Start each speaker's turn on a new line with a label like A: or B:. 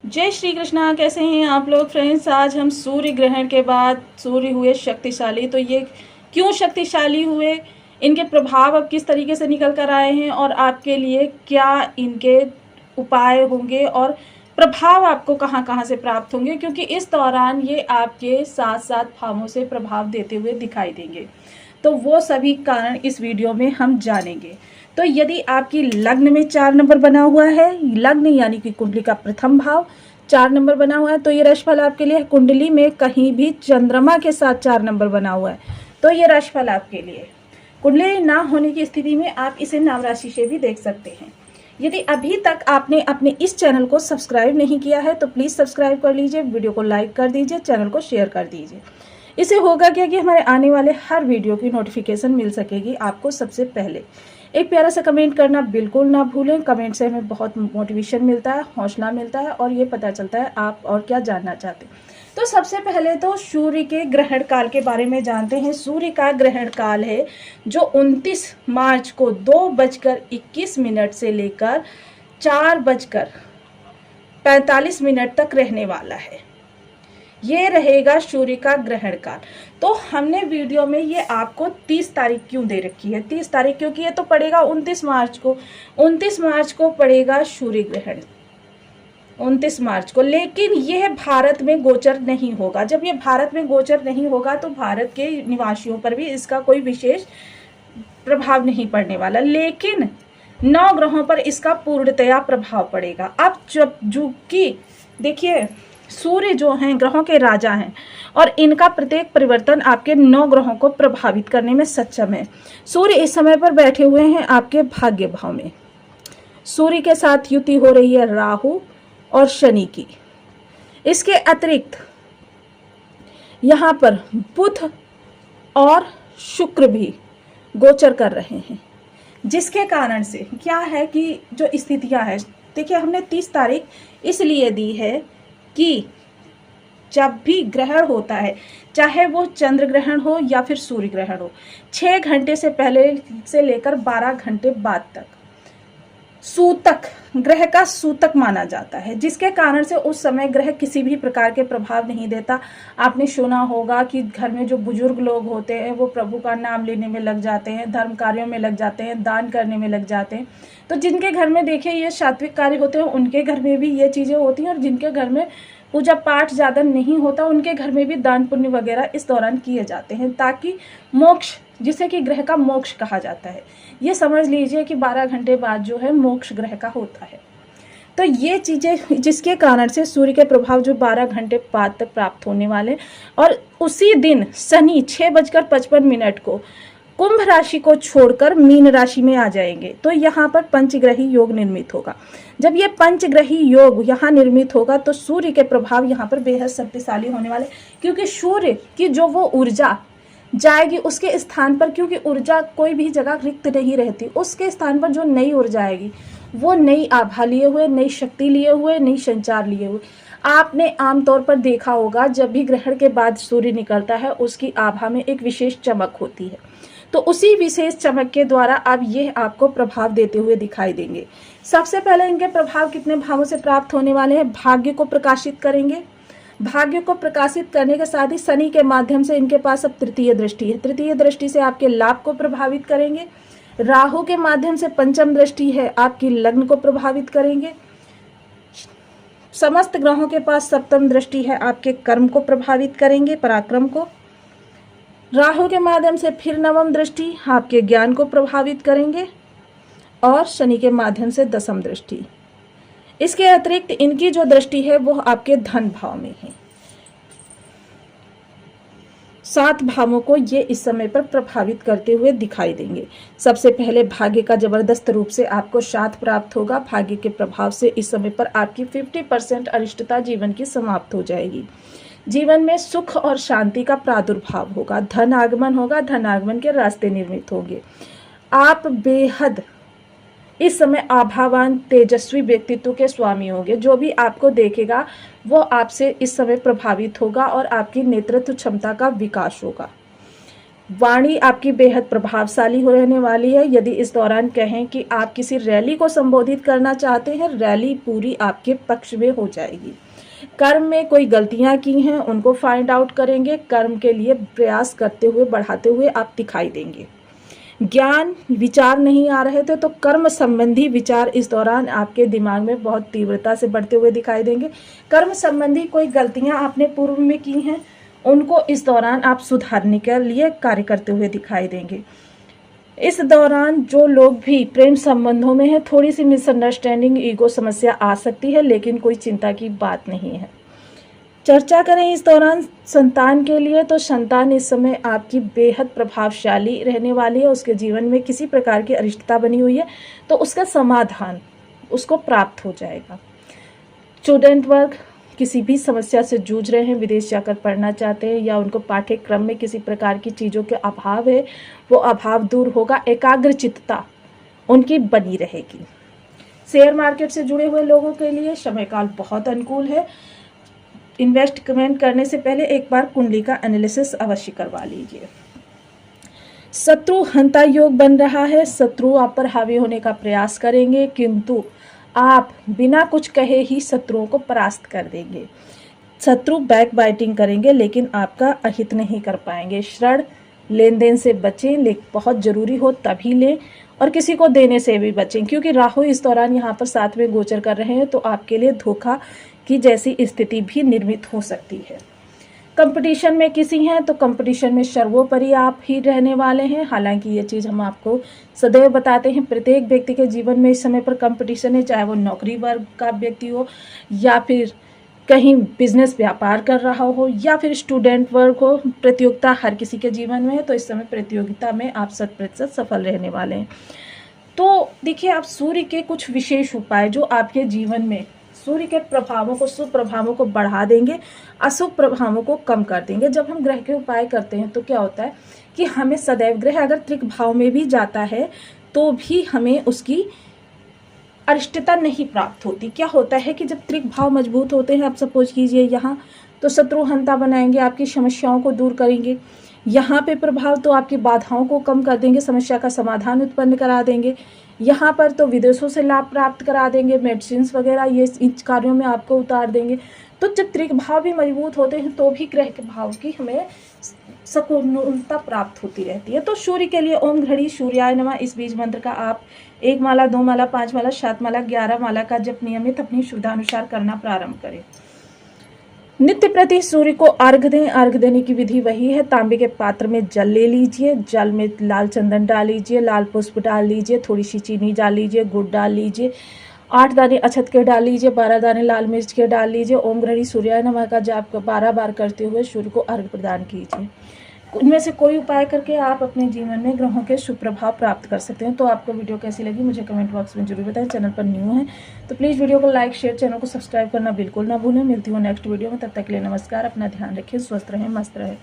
A: जय श्री कृष्णा। कैसे हैं आप लोग फ्रेंड्स। आज हम सूर्य ग्रहण के बाद सूर्य हुए शक्तिशाली। तो ये क्यों शक्तिशाली हुए, इनके प्रभाव अब किस तरीके से निकल कर आए हैं और आपके लिए क्या इनके उपाय होंगे और प्रभाव आपको कहां कहां से प्राप्त होंगे, क्योंकि इस दौरान ये आपके साथ साथ भावों से प्रभाव देते हुए दिखाई देंगे। तो वो सभी कारण इस वीडियो में हम जानेंगे। तो यदि आपकी लग्न में 4 नंबर बना हुआ है, लग्न यानी कि कुंडली का प्रथम भाव 4 नंबर बना हुआ है, तो ये राशिफल आपके लिए। कुंडली में कहीं भी चंद्रमा के साथ 4 नंबर बना हुआ है तो ये राशिफल आपके लिए। कुंडली ना होने की स्थिति में आप इसे नाम राशि से भी देख सकते हैं। यदि अभी तक आपने अपने इस चैनल को सब्सक्राइब नहीं किया है तो प्लीज़ सब्सक्राइब कर लीजिए, वीडियो को लाइक कर दीजिए, चैनल को शेयर कर दीजिए। इससे होगा क्या कि हमारे आने वाले हर वीडियो की नोटिफिकेशन मिल सकेगी आपको सबसे पहले। एक प्यारा सा कमेंट करना बिल्कुल ना भूलें। कमेंट से हमें बहुत मोटिवेशन मिलता है, हौसला मिलता है और ये पता चलता है आप और क्या जानना चाहते हैं। तो सबसे पहले तो सूर्य के ग्रहण काल के बारे में जानते हैं। सूर्य का ग्रहण काल है जो 29 मार्च को 2:21 से लेकर 4:45 तक रहने वाला है। ये रहेगा सूर्य का ग्रहण काल। तो हमने वीडियो में ये आपको 30 तारीख क्यों दे रखी है। 30 तारीख क्योंकि ये तो पड़ेगा 29 मार्च को। 29 मार्च को पड़ेगा सूर्य ग्रहण, 29 मार्च को। लेकिन यह भारत में गोचर नहीं होगा। जब ये भारत में गोचर नहीं होगा तो भारत के निवासियों पर भी इसका कोई विशेष प्रभाव नहीं पड़ने वाला, लेकिन 9 ग्रहों पर इसका पूर्णतया प्रभाव पड़ेगा। अब जो कि देखिए, सूर्य जो हैं ग्रहों के राजा हैं और इनका प्रत्येक परिवर्तन आपके 9 ग्रहों को प्रभावित करने में सक्षम है। सूर्य इस समय पर बैठे हुए हैं आपके भाग्य भाव में। सूर्य के साथ युति हो रही है राहु और शनि की। इसके अतिरिक्त यहाँ पर बुध और शुक्र भी गोचर कर रहे हैं, जिसके कारण से क्या है कि जो स्थितियां हैं, देखिए हमने 30 तारीख इसलिए दी है कि जब भी ग्रहण होता है, चाहे वो चंद्र ग्रहण हो या फिर सूर्य ग्रहण हो, 6 घंटे से पहले से लेकर 12 घंटे बाद तक सूतक, ग्रह का सूतक माना जाता है, जिसके कारण से उस समय ग्रह किसी भी प्रकार के प्रभाव नहीं देता। आपने सुना होगा कि घर में जो बुजुर्ग लोग होते हैं वो प्रभु का नाम लेने में लग जाते हैं, धर्म कार्यों में लग जाते हैं, दान करने में लग जाते हैं। तो जिनके घर में देखिए ये सात्विक कार्य होते हैं उनके घर में भी ये चीज़ें होती हैं, और जिनके घर में पूजा पाठ ज़्यादा नहीं होता उनके घर में भी दान पुण्य वगैरह इस दौरान किए जाते हैं, ताकि मोक्ष, जिसे कि ग्रह का मोक्ष कहा जाता है, ये समझ लीजिए कि 12 घंटे बाद जो है मोक्ष ग्रह का होता है। तो ये चीज़ें जिसके कारण से सूर्य के प्रभाव जो 12 घंटे बाद तक प्राप्त होने वाले, और उसी दिन शनि 6:55 को कुंभ राशि को छोड़कर मीन राशि में आ जाएंगे। तो यहाँ पर पंचग्रही योग निर्मित होगा। जब ये पंचग्रही योग यहाँ निर्मित होगा तो सूर्य के प्रभाव यहाँ पर बेहद शक्तिशाली होने वाले, क्योंकि सूर्य की जो वो ऊर्जा जाएगी उसके स्थान पर, क्योंकि ऊर्जा कोई भी जगह रिक्त नहीं रहती, उसके स्थान पर जो नई ऊर्जा आएगी वो नई आभा लिए हुए, नई शक्ति लिए हुए, नई संचार लिए हुए। आपने आमतौर पर देखा होगा जब भी ग्रहण के बाद सूर्य निकलता है उसकी आभा में एक विशेष चमक होती है, तो उसी विशेष चमक के द्वारा अब ये आपको प्रभाव देते हुए दिखाई देंगे। सबसे पहले इनके प्रभाव कितने भावों से प्राप्त होने वाले हैं। भाग्य को प्रकाशित करेंगे। भाग्य को प्रकाशित करने के साथ ही शनि के माध्यम से इनके पास अब तृतीय दृष्टि है। तृतीय दृष्टि से आपके लाभ को प्रभावित करेंगे। राहु के माध्यम से पंचम दृष्टि है, आपकी लग्न को प्रभावित करेंगे। समस्त ग्रहों के पास सप्तम दृष्टि है, आपके कर्म को प्रभावित करेंगे, पराक्रम को। राहु के माध्यम से फिर नवम दृष्टि आपके ज्ञान को प्रभावित करेंगे, और शनि के माध्यम से दसम दृष्टि। इसके अतिरिक्त इनकी जो दृष्टि है वो आपके धन भाव में है। 7 भावों को ये इस समय पर प्रभावित करते हुए दिखाई देंगे। सबसे पहले भाग्य का जबरदस्त रूप से आपको 7 प्राप्त होगा। भाग्य के प्रभाव से इस समय पर आपकी 50% अरिष्टता जीवन की समाप्त हो जाएगी। जीवन में सुख और शांति का प्रादुर्भाव होगा, धन आगमन होगा, धन आगमन के रास्ते निर्मित होंगे। आप बेहद इस समय आभावान तेजस्वी व्यक्तित्व के स्वामी होंगे। जो भी आपको देखेगा वो आपसे इस समय प्रभावित होगा और आपकी नेतृत्व क्षमता का विकास होगा। वाणी आपकी बेहद प्रभावशाली हो रहने वाली है। यदि इस दौरान कहें कि आप किसी रैली को संबोधित करना चाहते हैं, रैली पूरी आपके पक्ष में हो जाएगी। कर्म में कोई गलतियां की हैं उनको फाइंड आउट करेंगे। कर्म के लिए प्रयास करते हुए, बढ़ाते हुए आप दिखाई देंगे। ज्ञान विचार नहीं आ रहे थे तो कर्म संबंधी विचार इस दौरान आपके दिमाग में बहुत तीव्रता से बढ़ते हुए दिखाई देंगे। कर्म संबंधी कोई गलतियां आपने पूर्व में की हैं उनको इस दौरान आप सुधारने के लिए कार्य करते हुए दिखाई देंगे। इस दौरान जो लोग भी प्रेम संबंधों में हैं, थोड़ी सी मिसअंडरस्टैंडिंग, ईगो समस्या आ सकती है, लेकिन कोई चिंता की बात नहीं है। चर्चा करें इस दौरान संतान के लिए, तो संतान इस समय आपकी बेहद प्रभावशाली रहने वाली है। उसके जीवन में किसी प्रकार की अरिष्टता बनी हुई है तो उसका समाधान उसको प्राप्त हो जाएगा। स्टूडेंट वर्ग किसी भी समस्या से जूझ रहे हैं, विदेश जाकर पढ़ना चाहते हैं या उनको पाठ्यक्रम में किसी प्रकार की चीज़ों के अभाव है, वो अभाव दूर होगा। एकाग्रचित्तता उनकी बनी रहेगी। शेयर मार्केट से जुड़े हुए लोगों के लिए समय काल बहुत अनुकूल है। इन्वेस्टमेंट करने से पहले एक बार कुंडली का एनालिसिस अवश्य करवा लीजिए। शत्रु हंता योग बन रहा है। शत्रु आप पर हावी होने का प्रयास करेंगे, किंतु आप बिना कुछ कहे ही शत्रुओं को परास्त कर देंगे। शत्रु बैक बाइटिंग करेंगे लेकिन आपका अहित नहीं कर पाएंगे। ऋण लेन देन से बचें, लेकिन बहुत जरूरी हो तभी लें, और किसी को देने से भी बचें, क्योंकि राहु इस दौरान यहाँ पर साथ में गोचर कर रहे हैं तो आपके लिए धोखा की जैसी स्थिति भी निर्मित हो सकती है। कंपटीशन में किसी हैं तो कंपटीशन में सर्वोपरि आप ही रहने वाले हैं। हालांकि ये चीज़ हम आपको सदैव बताते हैं, प्रत्येक व्यक्ति के जीवन में इस समय पर कंपटीशन है, चाहे वो नौकरी वर्ग का व्यक्ति हो या फिर कहीं बिजनेस व्यापार कर रहा हो या फिर स्टूडेंट वर्ग हो। प्रतियोगिता हर किसी के जीवन में है, तो इस समय प्रतियोगिता में आप 100% सफल रहने वाले हैं। तो देखिए, आप सूर्य के कुछ विशेष उपाय जो आपके जीवन में सूर्य के प्रभावों को, शुभ प्रभावों को बढ़ा देंगे, अशुभ प्रभावों को कम कर देंगे। जब हम ग्रह के उपाय करते हैं तो क्या होता है कि हमें सदैव, ग्रह अगर त्रिक भाव में भी जाता है तो भी हमें उसकी अरिष्टता नहीं प्राप्त होती। क्या होता है कि जब त्रिक भाव मजबूत होते हैं, आप सपोज कीजिए यहाँ, तो शत्रु हंता बनाएंगे, आपकी समस्याओं को दूर करेंगे। यहाँ पे प्रभाव तो आपकी बाधाओं को कम कर देंगे, समस्या का समाधान उत्पन्न करा देंगे। यहाँ पर तो विदेशों से लाभ प्राप्त करा देंगे, मेडिसिन वगैरह ये इन कार्यों में आपको उतार देंगे। तो जब त्रिक भाव भी मजबूत होते हैं तो भी ग्रह के भाव की हमें सकुशलता प्राप्त होती रहती है। तो सूर्य के लिए ओम घड़ी सूर्याय नमः इस बीज मंत्र का आप 1 माला, 2 माला, 5 माला, 7 माला, 11 माला का जप नियमित अपनी सुविधानुसार करना प्रारंभ करें। नित्य प्रति सूर्य को अर्घ्य दें। अर्घ्य देने की विधि वही है, तांबे के पात्र में जल ले लीजिए, जल में लाल चंदन डाल लीजिए, लाल पुष्प डाल लीजिए, थोड़ी सी चीनी डाल लीजिए, गुड़ डाल लीजिए, 8 दाने अक्षत के डाल लीजिए, 12 दाने लाल मिर्च के डाल लीजिए। ओम घड़ी सूर्याय नमः का जाप 12 बार करते हुए सूर्य को अर्घ्य प्रदान कीजिए। उनमें से कोई उपाय करके आप अपने जीवन में ग्रहों के शुभ प्रभाव प्राप्त कर सकते हैं। तो आपको वीडियो कैसी लगी मुझे कमेंट बॉक्स में जरूर बताएं। चैनल पर न्यू है तो प्लीज़ वीडियो को लाइक, शेयर, चैनल को सब्सक्राइब करना बिल्कुल ना भूलें। मिलती हूँ नेक्स्ट वीडियो में, तब तक के लिए नमस्कार। अपना ध्यान रखें, स्वस्थ रहें, मस्त रहें।